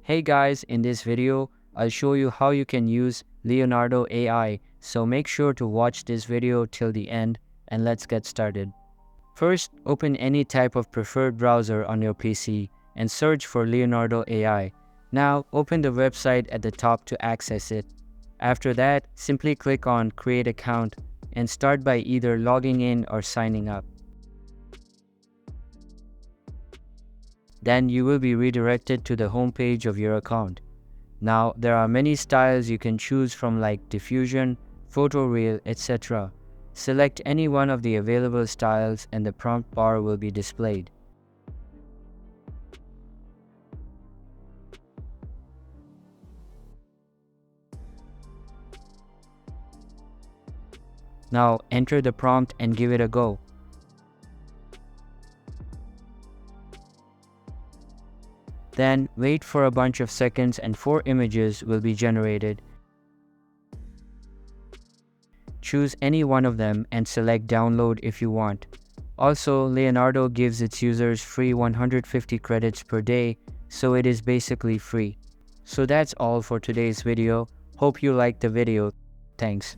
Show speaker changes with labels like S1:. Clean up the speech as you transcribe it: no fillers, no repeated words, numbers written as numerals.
S1: Hey guys, in this video, I'll show you how you can use Leonardo AI, so make sure to watch this video till the end and let's get started. First, open any type of preferred browser on your PC and search for Leonardo AI. Now, open the website at the top to access it. After that, simply click on Create Account and start by either logging in or signing up. Then you will be redirected to the home page of your account. Now, there are many styles you can choose from like diffusion, photoreal, etc. Select any one of the available styles and the prompt bar will be displayed. Now, enter the prompt and give it a go. Then, wait for a bunch of seconds and 4 images will be generated. Choose any one of them and select download if you want. Also, Leonardo gives its users free 150 credits per day, so it is basically free. So that's all for today's video. Hope you liked the video. Thanks.